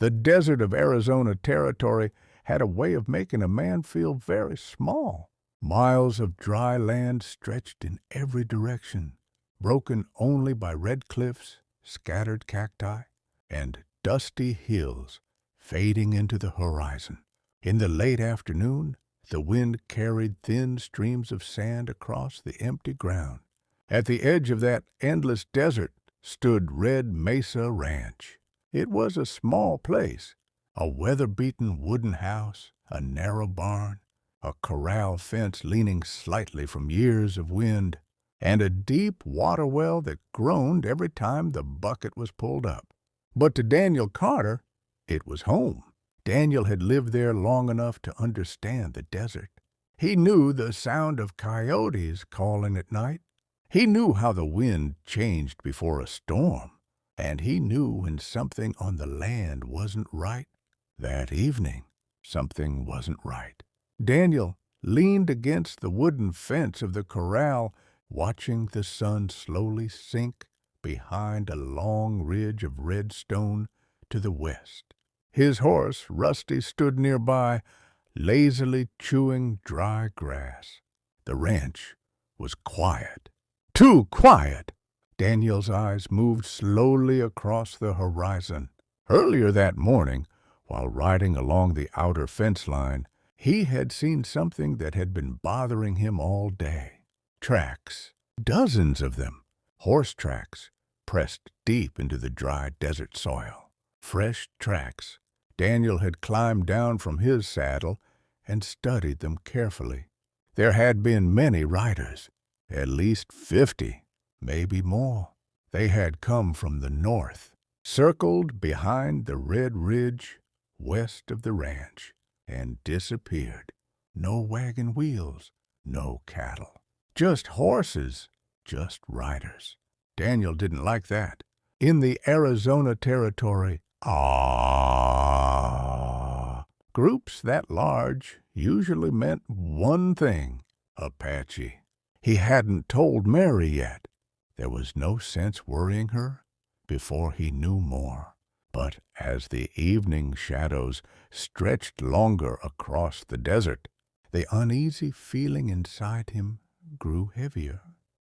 The desert of Arizona Territory had a way of making a man feel very small. Miles of dry land stretched in every direction, broken only by red cliffs, scattered cacti, and dusty hills fading into the horizon. In the late afternoon, the wind carried thin streams of sand across the empty ground. At the edge of that endless desert stood Red Mesa Ranch. It was a small place, a weather-beaten wooden house, a narrow barn, a corral fence leaning slightly from years of wind, and a deep water well that groaned every time the bucket was pulled up. But to Daniel Carter, it was home. Daniel had lived there long enough to understand the desert. He knew the sound of coyotes calling at night. He knew how the wind changed before a storm. And he knew when something on the land wasn't right. That evening, something wasn't right. Daniel leaned against the wooden fence of the corral, watching the sun slowly sink behind a long ridge of red stone to the west. His horse, Rusty, stood nearby, lazily chewing dry grass. The ranch was quiet. Too quiet! Daniel's eyes moved slowly across the horizon. Earlier that morning, while riding along the outer fence line, he had seen something that had been bothering him all day. Tracks, dozens of them, horse tracks, pressed deep into the dry desert soil. Fresh tracks. Daniel had climbed down from his saddle and studied them carefully. There had been many riders, at least 50, maybe more. They had come from the north, circled behind the red ridge west of the ranch, and disappeared. No wagon wheels, no cattle. Just horses, just riders. Daniel didn't like that. In the Arizona Territory, groups that large usually meant one thing: Apache. He hadn't told Mary yet. There was no sense worrying her before he knew more. But as the evening shadows stretched longer across the desert, the uneasy feeling inside him grew heavier.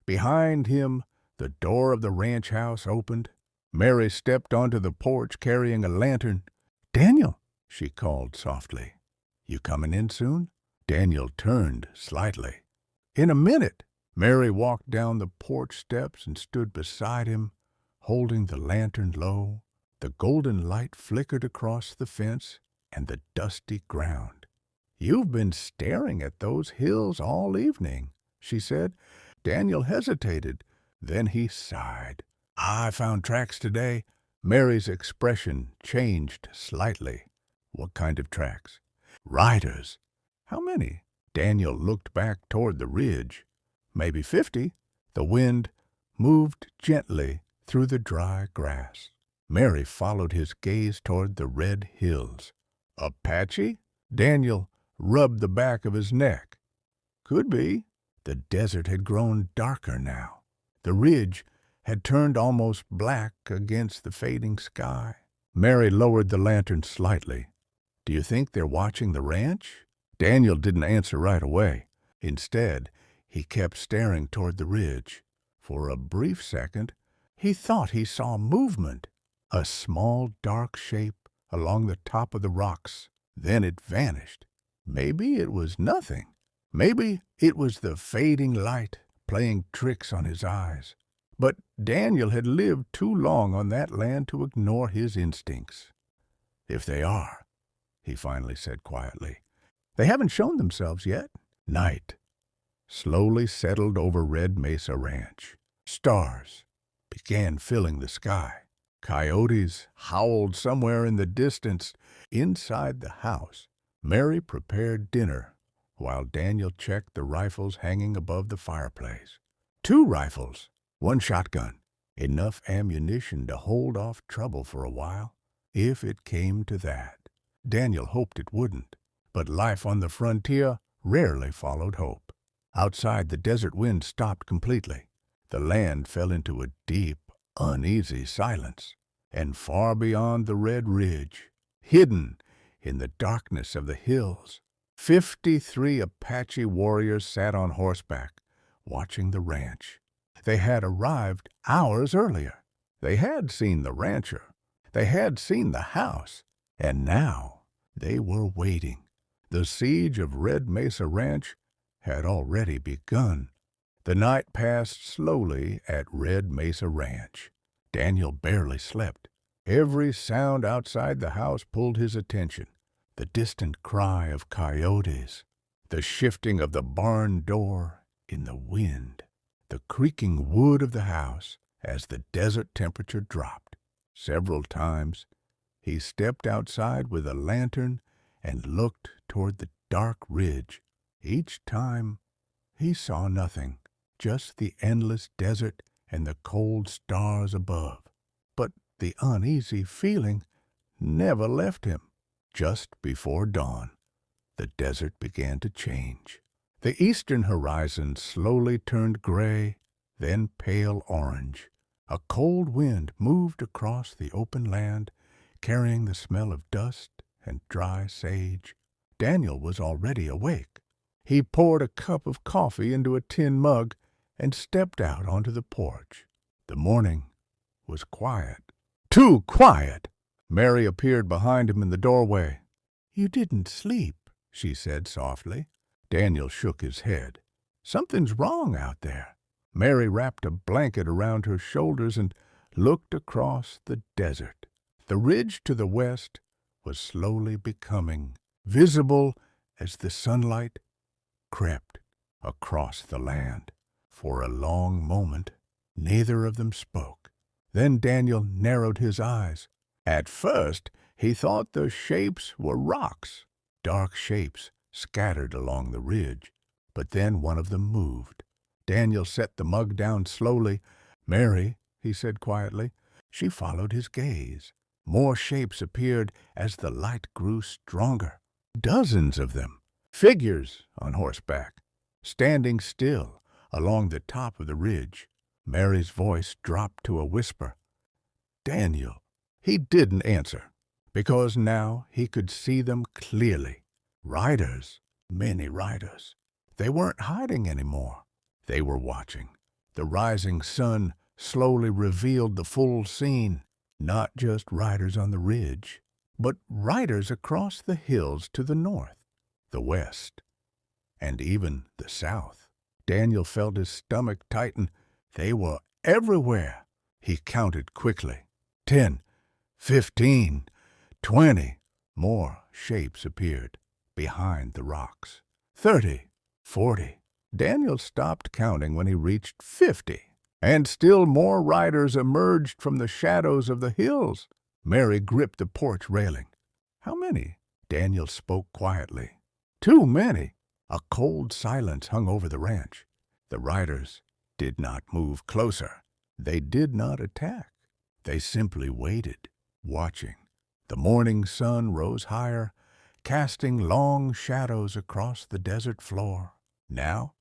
Behind him, the door of the ranch house opened. Mary stepped onto the porch carrying a lantern. "Daniel," she called softly. "You coming in soon?" Daniel turned slightly. "In a minute." Mary walked down the porch steps and stood beside him, holding the lantern low. The golden light flickered across the fence and the dusty ground. "You've been staring at those hills all evening," she said. Daniel hesitated. Then he sighed. "I found tracks today." Mary's expression changed slightly. "What kind of tracks?" "Riders." "How many?" Daniel looked back toward the ridge. "Maybe 50. The wind moved gently through the dry grass. Mary followed his gaze toward the red hills. "Apache?" Daniel rubbed the back of his neck. "Could be." The desert had grown darker now. The ridge had turned almost black against the fading sky. Mary lowered the lantern slightly. "Do you think they're watching the ranch?" Daniel didn't answer right away. Instead, he kept staring toward the ridge. For a brief second, he thought he saw movement, a small dark shape along the top of the rocks. Then it vanished. Maybe it was nothing. Maybe it was the fading light playing tricks on his eyes. But Daniel had lived too long on that land to ignore his instincts. "If they are," he finally said quietly, "they haven't shown themselves yet." Night slowly settled over Red Mesa Ranch. Stars began filling the sky. Coyotes howled somewhere in the distance. Inside the house, Mary prepared dinner while Daniel checked the rifles hanging above the fireplace. 2 rifles, 1 shotgun, enough ammunition to hold off trouble for a while, if it came to that. Daniel hoped it wouldn't, but life on the frontier rarely followed hope. Outside, the desert wind stopped completely. The land fell into a deep, uneasy silence. And far beyond the red ridge, hidden in the darkness of the hills. 53 Apache warriors sat on horseback, watching the ranch. They had arrived hours earlier. They had seen the rancher. They had seen the house. And now they were waiting. The siege of Red Mesa Ranch had already begun. The night passed slowly at Red Mesa Ranch. Daniel barely slept. Every sound outside the house pulled his attention. The distant cry of coyotes, the shifting of the barn door in the wind, the creaking wood of the house as the desert temperature dropped. Several times he stepped outside with a lantern and looked toward the dark ridge. Each time he saw nothing, just the endless desert and the cold stars above. But the uneasy feeling never left him. Just before dawn, the desert began to change. The eastern horizon slowly turned gray, then pale orange. A cold wind moved across the open land, carrying the smell of dust and dry sage. Daniel was already awake. He poured a cup of coffee into a tin mug and stepped out onto the porch. The morning was quiet. Too quiet! Mary appeared behind him in the doorway. "You didn't sleep," she said softly. Daniel shook his head. "Something's wrong out there." Mary wrapped a blanket around her shoulders and looked across the desert. The ridge to the west was slowly becoming visible as the sunlight crept across the land. For a long moment, neither of them spoke. Then Daniel narrowed his eyes. At first, he thought the shapes were rocks, dark shapes scattered along the ridge. But then one of them moved. Daniel set the mug down slowly. "Mary," he said quietly. She followed his gaze. More shapes appeared as the light grew stronger. Dozens of them, figures on horseback, standing still along the top of the ridge. Mary's voice dropped to a whisper. "Daniel." He didn't answer, because now he could see them clearly. Riders, many riders. They weren't hiding anymore. They were watching. The rising sun slowly revealed the full scene. Not just riders on the ridge, but riders across the hills to the north, the west, and even the south. Daniel felt his stomach tighten. They were everywhere. He counted quickly. 10, 15, 20. More shapes appeared behind the rocks. 30, 40. Daniel stopped counting when he reached 50. And still more riders emerged from the shadows of the hills. Mary gripped the porch railing. "How many?" Daniel spoke quietly. "Too many." A cold silence hung over the ranch. The riders did not move closer. They did not attack. They simply waited, watching. The morning sun rose higher, casting long shadows across the desert floor. Now,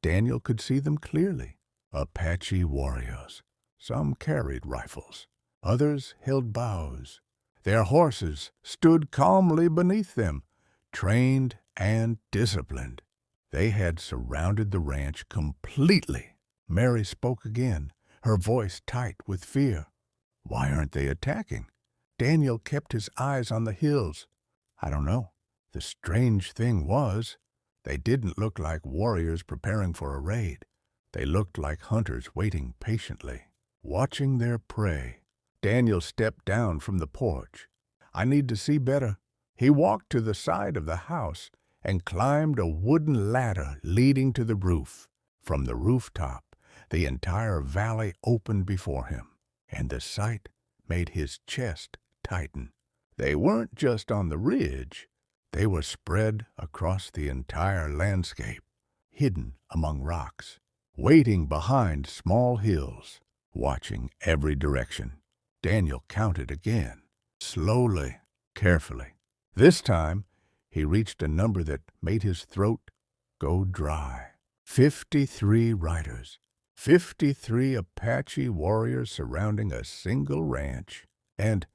Daniel could see them clearly. Apache warriors. Some carried rifles. Others held bows. Their horses stood calmly beneath them, trained and disciplined. They had surrounded the ranch completely. Mary spoke again, her voice tight with fear. "Why aren't they attacking?" Daniel kept his eyes on the hills. "I don't know. The strange thing was, they didn't look like warriors preparing for a raid. They looked like hunters waiting patiently, watching their prey." Daniel stepped down from the porch. "I need to see better." He walked to the side of the house and climbed a wooden ladder leading to the roof. From the rooftop, the entire valley opened before him, and the sight made his chest tighten. They weren't just on the ridge. They were spread across the entire landscape, hidden among rocks, waiting behind small hills, watching every direction. Daniel counted again, slowly, carefully. This time, he reached a number that made his throat go dry. 53 riders, 53 Apache warriors surrounding a single ranch, and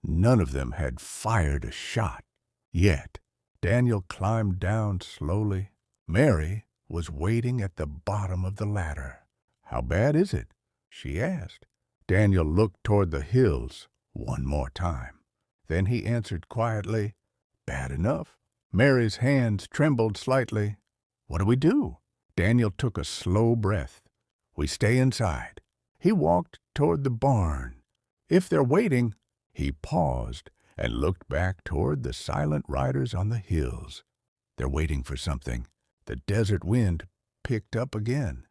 None of them had fired a shot. Yet, Daniel climbed down slowly. Mary was waiting at the bottom of the ladder. "How bad is it?" she asked. Daniel looked toward the hills one more time. Then he answered quietly, "Bad enough." Mary's hands trembled slightly. "What do we do?" Daniel took a slow breath. "We stay inside." He walked toward the barn. "If they're waiting—" He paused and looked back toward the silent riders on the hills. "They're waiting for something." The desert wind picked up again,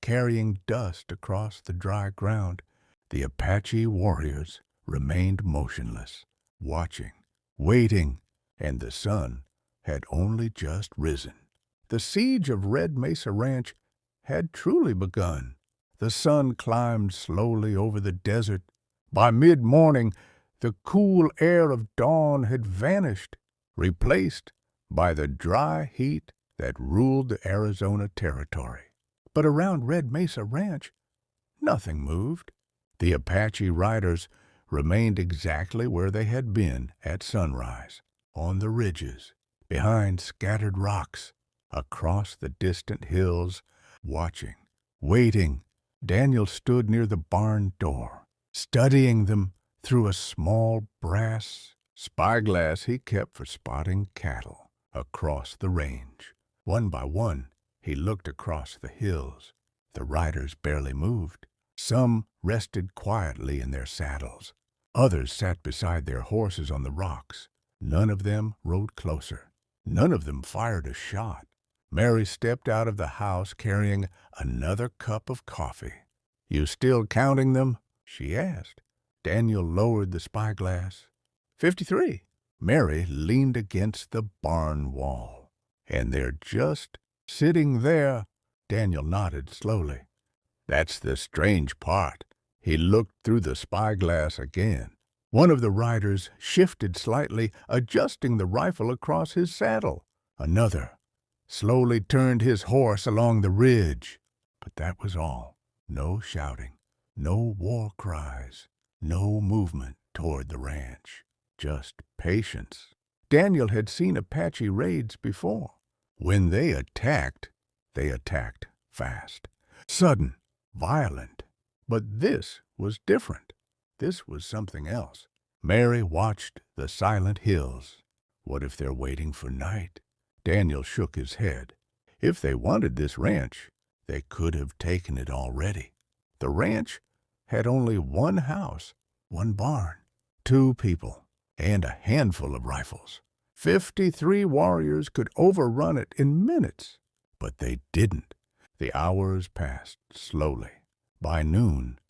carrying dust across the dry ground. The Apache warriors remained motionless, watching, waiting, and the sun had only just risen. The siege of Red Mesa Ranch had truly begun. The sun climbed slowly over the desert. By mid-morning, the cool air of dawn had vanished, replaced by the dry heat that ruled the Arizona territory. But around Red Mesa Ranch, nothing moved. The Apache riders remained exactly where they had been at sunrise, on the ridges, behind scattered rocks, across the distant hills, watching, waiting. Daniel stood near the barn door, studying them through a small brass spyglass he kept for spotting cattle across the range. One by one, he looked across the hills. The riders barely moved. Some rested quietly in their saddles. Others sat beside their horses on the rocks. None of them rode closer. None of them fired a shot. Mary stepped out of the house carrying another cup of coffee. "You still counting them?" she asked. Daniel lowered the spyglass. 53. Mary leaned against the barn wall. "And they're just sitting there." Daniel nodded slowly. "That's the strange part." He looked through the spyglass again. One of the riders shifted slightly, adjusting the rifle across his saddle. Another slowly turned his horse along the ridge. But that was all. No shouting, no war cries, no movement toward the ranch. Just patience. Daniel had seen Apache raids before. When they attacked fast, sudden, violent. But this was different. This was something else. Mary watched the silent hills. What if they're waiting for night? Daniel shook his head. If they wanted this ranch, they could have taken it already. The ranch had only one house, one barn, 2 people, and a handful of rifles. 53 warriors could overrun it in minutes. But they didn't. The hours passed slowly. By noon,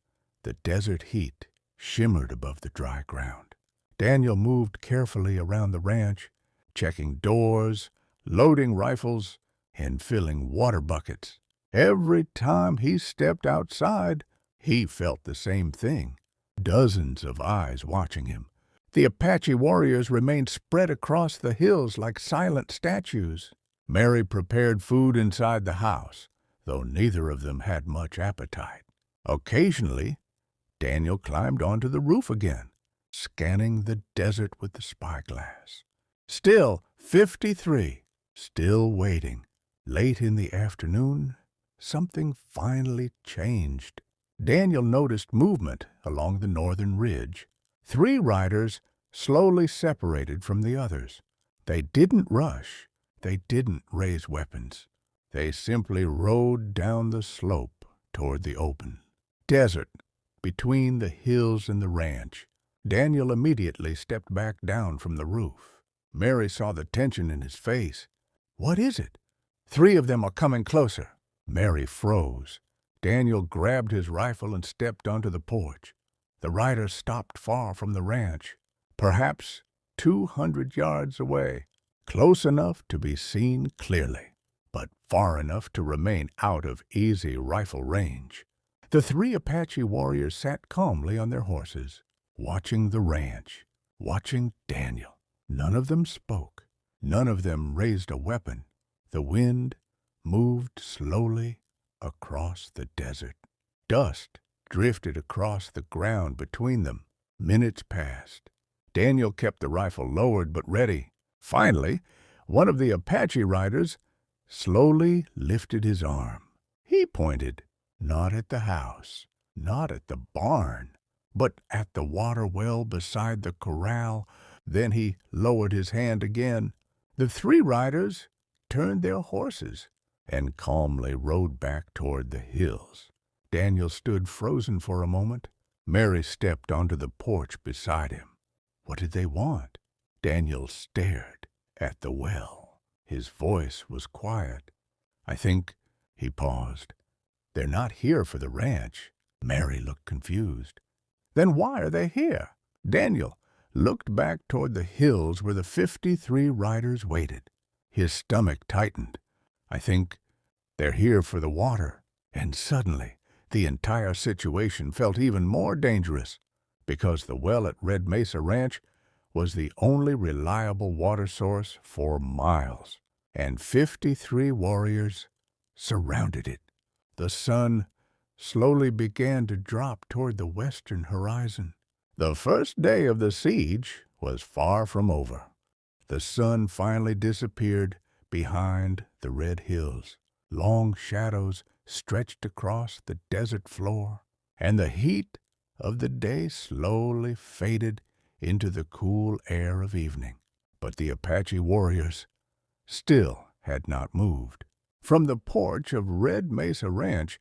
the desert heat shimmered above the dry ground. Daniel moved carefully around the ranch, checking doors, loading rifles, and filling water buckets. Every time he stepped outside, he felt the same thing. Dozens of eyes watching him. The Apache warriors remained spread across the hills like silent statues. Mary prepared food inside the house, though neither of them had much appetite. Occasionally, Daniel climbed onto the roof again, scanning the desert with the spyglass. Still 53, still waiting. Late in the afternoon, something finally changed. Daniel noticed movement along the northern ridge. 3 riders slowly separated from the others. They didn't rush. They didn't raise weapons. They simply rode down the slope toward the open desert between the hills and the ranch. Daniel immediately stepped back down from the roof. Mary saw the tension in his face. "What is it?" "3 of them are coming closer." Mary froze. Daniel grabbed his rifle and stepped onto the porch. The riders stopped far from the ranch, perhaps 200 yards away, close enough to be seen clearly, but far enough to remain out of easy rifle range. The 3 Apache warriors sat calmly on their horses, watching the ranch, watching Daniel. None of them spoke. None of them raised a weapon. The wind moved slowly across the desert. Dust drifted across the ground between them. Minutes passed. Daniel kept the rifle lowered but ready. Finally, one of the Apache riders slowly lifted his arm. He pointed, not at the house, not at the barn, but at the water well beside the corral. Then he lowered his hand again. The three riders turned their horses and calmly rode back toward the hills. Daniel stood frozen for a moment. Mary stepped onto the porch beside him. What did they want? Daniel stared at the well. His voice was quiet. I think, he paused, they're not here for the ranch. Mary looked confused. Then why are they here? Daniel looked back toward the hills where the 53 riders waited. His stomach tightened. I think they're here for the water. And suddenly, the entire situation felt even more dangerous, because the well at Red Mesa Ranch was the only reliable water source for miles, and 53 warriors surrounded it. The sun slowly began to drop toward the western horizon. The first day of the siege was far from over. The sun finally disappeared behind the red hills. Long shadows stretched across the desert floor, and the heat of the day slowly faded into the cool air of evening. But the Apache warriors still had not moved. From the porch of Red Mesa Ranch,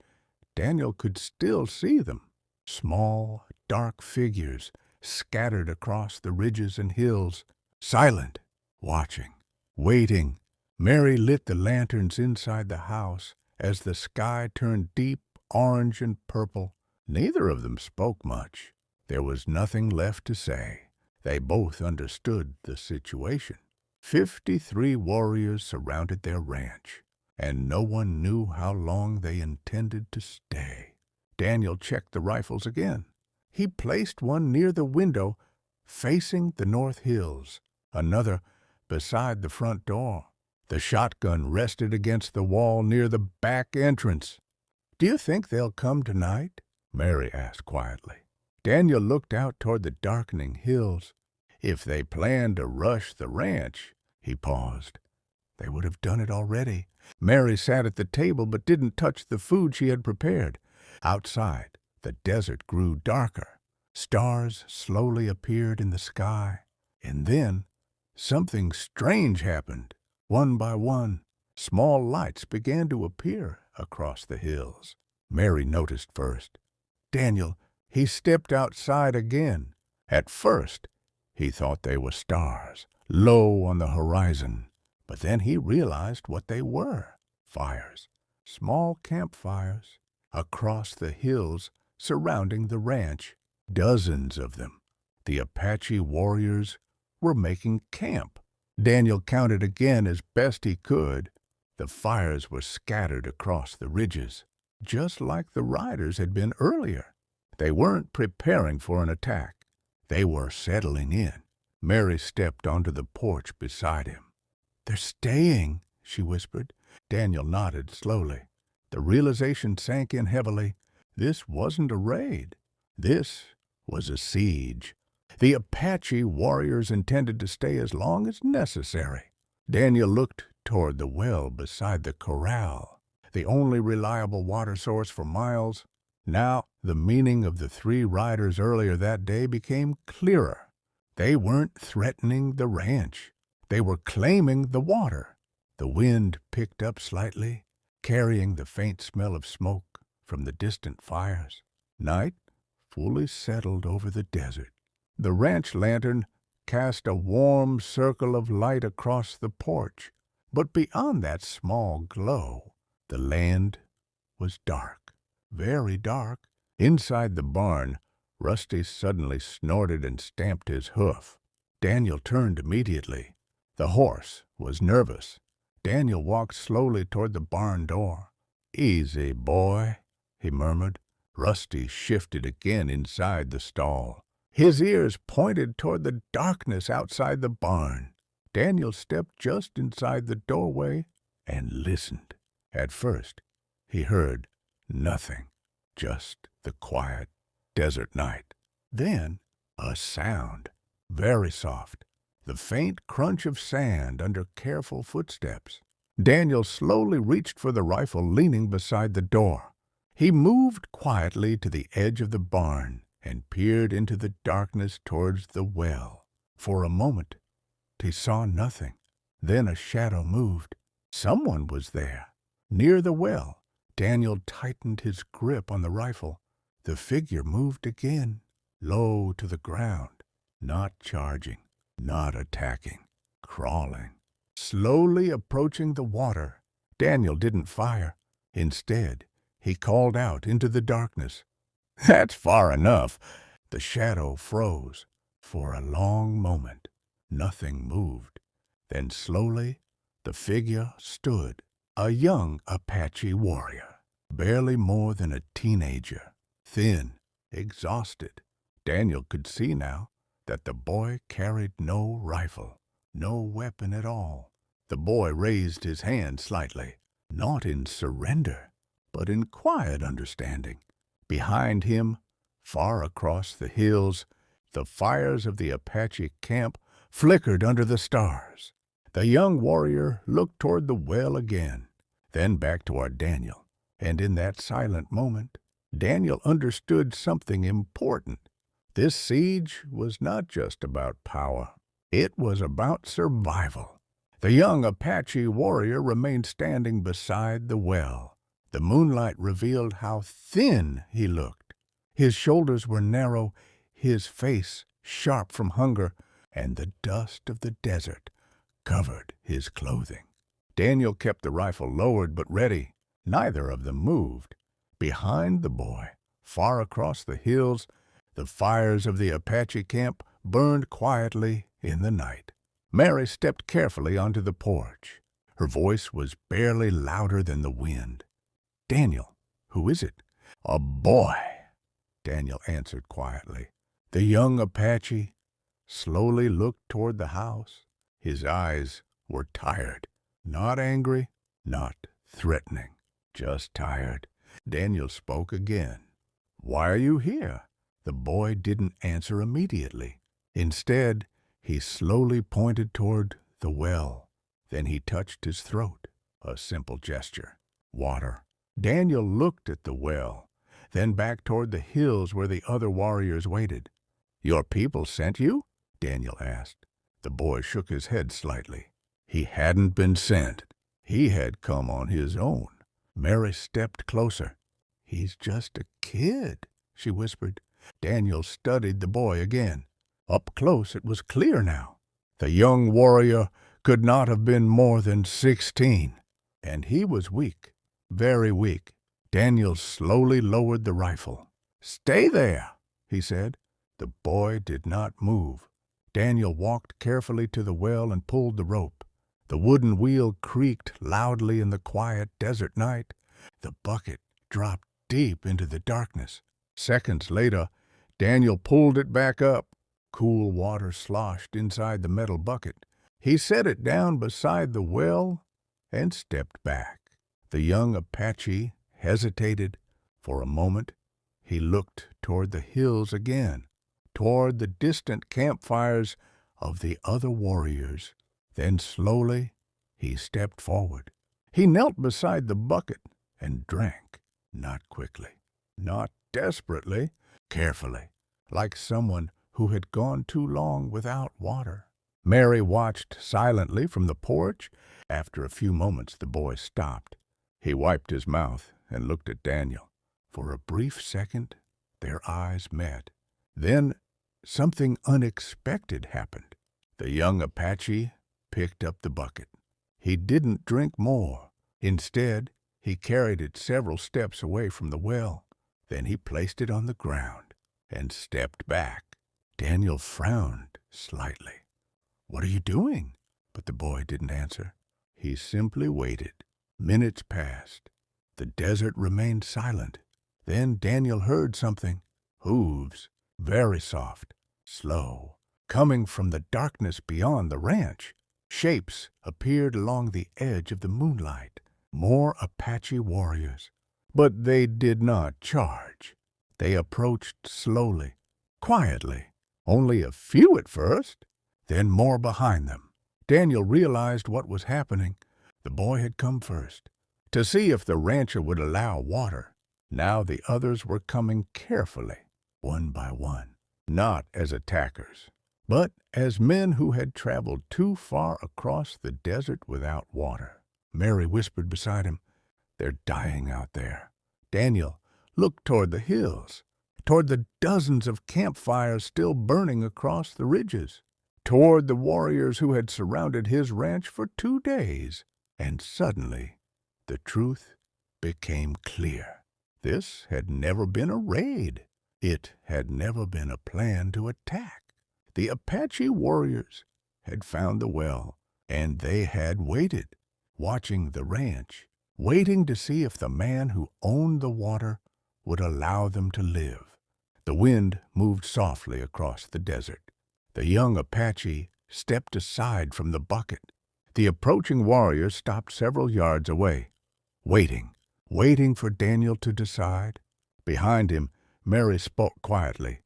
Daniel could still see them. Small, dark figures scattered across the ridges and hills, silent, watching, waiting. Mary lit the lanterns inside the house as the sky turned deep orange and purple. Neither of them spoke much. There was nothing left to say. They both understood the situation. 53 warriors surrounded their ranch, and no one knew how long they intended to stay. Daniel checked the rifles again. He placed one near the window, facing the north hills, another beside the front door. The shotgun rested against the wall near the back entrance. "Do you think they'll come tonight?" Mary asked quietly. Daniel looked out toward the darkening hills. If they planned to rush the ranch, he paused, they would have done it already. Mary sat at the table but didn't touch the food she had prepared. Outside, the desert grew darker. Stars slowly appeared in the sky. And then something strange happened. One by one, small lights began to appear across the hills. Mary noticed first. Daniel, he stepped outside again. At first, he thought they were stars, low on the horizon. But then he realized what they were. Fires, small campfires, across the hills surrounding the ranch. Dozens of them. The Apache warriors were making camp. Daniel counted again as best he could. The fires were scattered across the ridges, just like the riders had been earlier. They weren't preparing for an attack. They were settling in. Mary stepped onto the porch beside him. "They're staying," she whispered. Daniel nodded slowly. The realization sank in heavily. This wasn't a raid. This was a siege. The Apache warriors intended to stay as long as necessary. Daniel looked toward the well beside the corral, the only reliable water source for miles. Now, the meaning of the 3 riders earlier that day became clearer. They weren't threatening the ranch. They were claiming the water. The wind picked up slightly, carrying the faint smell of smoke from the distant fires. Night fully settled over the desert. The ranch lantern cast a warm circle of light across the porch, but beyond that small glow, the land was dark, very dark. Inside the barn, Rusty suddenly snorted and stamped his hoof. Daniel turned immediately. The horse was nervous. Daniel walked slowly toward the barn door. "Easy, boy," he murmured. Rusty shifted again inside the stall. His ears pointed toward the darkness outside the barn. Daniel stepped just inside the doorway and listened. At first, he heard nothing, just the quiet desert night. Then a sound. very soft, the faint crunch of sand under careful footsteps. Daniel slowly reached for the rifle leaning beside the door. He moved quietly to the edge of the barn and peered into the darkness towards the well. For a moment, he saw nothing. Then a shadow moved. Someone was there. Near the well, Daniel tightened his grip on the rifle. The figure moved again, low to the ground, not charging, not attacking, crawling, slowly approaching the water. Daniel didn't fire. Instead, he called out into the darkness, "That's far enough." The shadow froze. For a long moment, nothing moved. Then slowly, the figure stood, a young Apache warrior, barely more than a teenager, thin, exhausted. Daniel could see now that the boy carried no rifle, no weapon at all. The boy raised his hand slightly, not in surrender, but in quiet understanding. Behind him, far across the hills, the fires of the Apache camp flickered under the stars. The young warrior looked toward the well again, then back toward Daniel. And in that silent moment, Daniel understood something important. This siege was not just about power. It was about survival. The young Apache warrior remained standing beside the well. The moonlight revealed how thin he looked. His shoulders were narrow, his face sharp from hunger, and the dust of the desert covered his clothing. Daniel kept the rifle lowered but ready. Neither of them moved. Behind the boy, far across the hills, the fires of the Apache camp burned quietly in the night. Mary stepped carefully onto the porch. Her voice was barely louder than the wind. "Daniel, who is it?" "A boy," Daniel answered quietly. The young Apache slowly looked toward the house. His eyes were tired, not angry, not threatening, just tired. Daniel spoke again. "Why are you here?" The boy didn't answer immediately. Instead, he slowly pointed toward the well. Then he touched his throat, a simple gesture. Water. Daniel looked at the well, then back toward the hills where the other warriors waited. "Your people sent you?" Daniel asked. The boy shook his head slightly. He hadn't been sent. He had come on his own. Mary stepped closer. "He's just a kid," she whispered. Daniel studied the boy again. Up close it was clear now. The young warrior could not have been more than 16, and he was weak, very weak. Daniel slowly lowered the rifle. "Stay there," he said. The boy did not move. Daniel walked carefully to the well and pulled the rope. The wooden wheel creaked loudly in the quiet desert night. The bucket dropped deep into the darkness. Seconds later, Daniel pulled it back up. Cool water sloshed inside the metal bucket. He set it down beside the well and stepped back. The young Apache hesitated. For a moment, he looked toward the hills again, toward the distant campfires of the other warriors. Then slowly, he stepped forward. He knelt beside the bucket and drank, not quickly, not desperately, carefully, like someone who had gone too long without water. Mary watched silently from the porch. After a few moments, the boy stopped. He wiped his mouth and looked at Daniel. For a brief second, their eyes met. Then something unexpected happened. The young Apache picked up the bucket. He didn't drink more. Instead, he carried it several steps away from the well. Then he placed it on the ground and stepped back. Daniel frowned slightly. "What are you doing?" But the boy didn't answer. He simply waited. Minutes passed. The desert remained silent. Then Daniel heard something. Hooves, very soft, slow, coming from the darkness beyond the ranch. Shapes appeared along the edge of the moonlight. More Apache warriors. But they did not charge. They approached slowly, quietly. Only a few at first, then more behind them. Daniel realized what was happening. The boy had come first, to see if the rancher would allow water. Now the others were coming carefully, one by one, not as attackers, but as men who had traveled too far across the desert without water. Mary whispered beside him, "They're dying out there." Daniel looked toward the hills, toward the dozens of campfires still burning across the ridges, toward the warriors who had surrounded his ranch for 2 days. And suddenly, the truth became clear. This had never been a raid. It had never been a plan to attack. The Apache warriors had found the well, and they had waited, watching the ranch, waiting to see if the man who owned the water would allow them to live. The wind moved softly across the desert. The young Apache stepped aside from the bucket. The approaching warrior stopped several yards away, waiting for Daniel to decide. Behind him, Mary spoke quietly.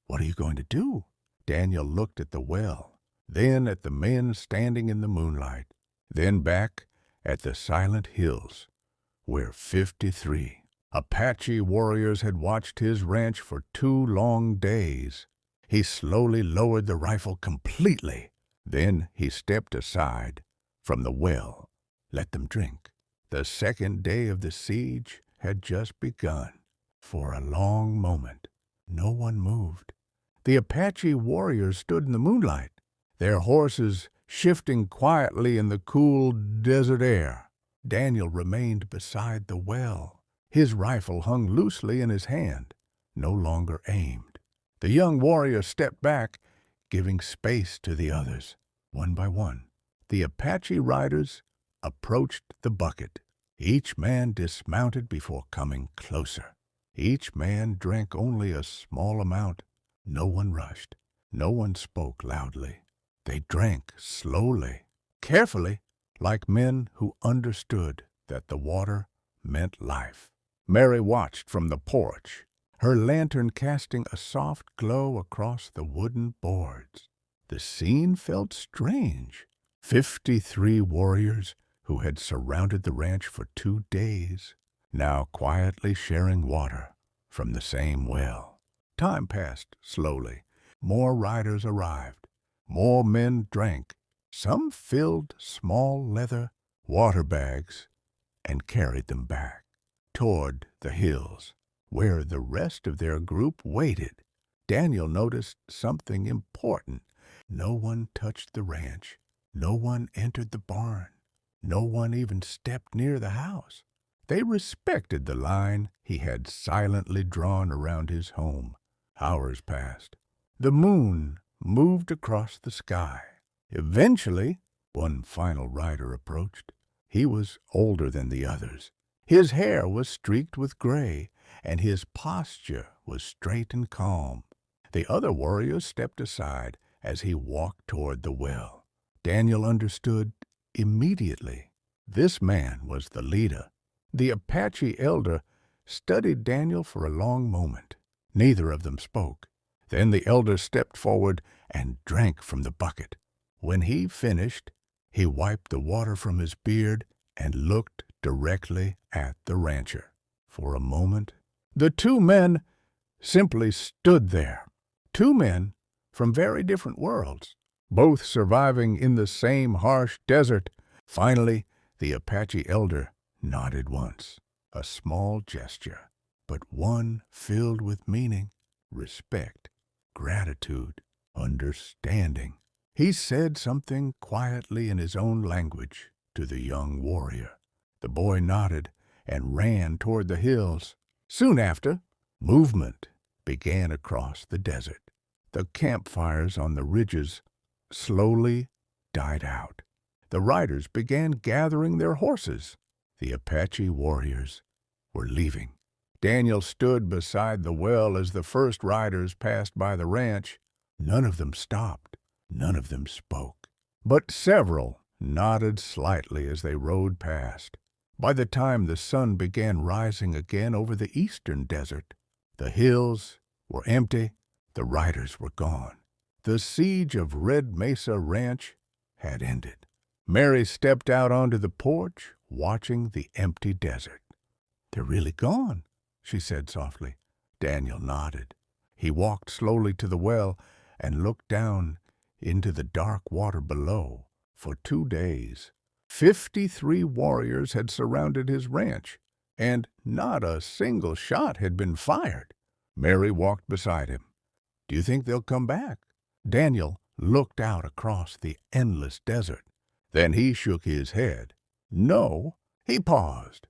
"What are you going to do?" Daniel looked at the well, then at the men standing in the moonlight, then back at the silent hills, where 53 Apache warriors had watched his ranch for 2 long days. He slowly lowered the rifle completely. Then he stepped aside from the well. Let them drink. The second day of the siege had just begun. For a long moment, no one moved. The Apache warriors stood in the moonlight, their horses shifting quietly in the cool desert air. Daniel remained beside the well. His rifle hung loosely in his hand, no longer aimed. The young warrior stepped back, giving space to the others. One by one, the Apache riders approached the bucket. Each man dismounted before coming closer. Each man drank only a small amount. No one rushed. No one spoke loudly. They drank slowly, carefully, like men who understood that the water meant life. Mary watched from the porch, her lantern casting a soft glow across the wooden boards. The scene felt strange. 53 warriors who had surrounded the ranch for 2 days, now quietly sharing water from the same well. Time passed slowly. More riders arrived. More men drank. Some filled small leather water bags and carried them back toward the hills, where the rest of their group waited. Daniel noticed something important. No one touched the ranch. No one entered the barn. No one even stepped near the house. They respected the line he had silently drawn around his home. Hours passed. The moon moved across the sky. Eventually, one final rider approached. He was older than the others. His hair was streaked with gray, and his posture was straight and calm. The other warriors stepped aside as he walked toward the well. Daniel understood immediately. This man was the leader. The Apache elder studied Daniel for a long moment. Neither of them spoke. Then the elder stepped forward and drank from the bucket. When he finished, he wiped the water from his beard and looked directly at the rancher. For a moment, the 2 men simply stood there. 2 men from very different worlds, both surviving in the same harsh desert. Finally, the Apache elder nodded once, a small gesture, but one filled with meaning, respect, gratitude, understanding. He said something quietly in his own language to the young warrior. The boy nodded and ran toward the hills. Soon after, movement began across the desert. The campfires on the ridges slowly died out. The riders began gathering their horses. The Apache warriors were leaving. Daniel stood beside the well as the first riders passed by the ranch. None of them stopped. None of them spoke. But several nodded slightly as they rode past. By the time the sun began rising again over the eastern desert, the hills were empty. The riders were gone. The siege of Red Mesa Ranch had ended. Mary stepped out onto the porch, watching the empty desert. "They're really gone," she said softly. Daniel nodded. He walked slowly to the well and looked down into the dark water below. For 2 days, 53 warriors had surrounded his ranch, and not a single shot had been fired. Mary walked beside him. "Do you think they'll come back?" Daniel looked out across the endless desert. Then he shook his head. "No." He paused.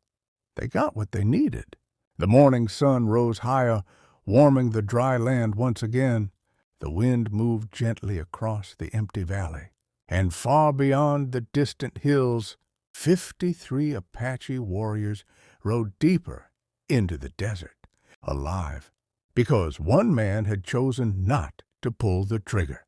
"They got what they needed." The morning sun rose higher, warming the dry land once again. The wind moved gently across the empty valley, and far beyond the distant hills, 53 Apache warriors rode deeper into the desert, alive, because one man had chosen not to pull the trigger.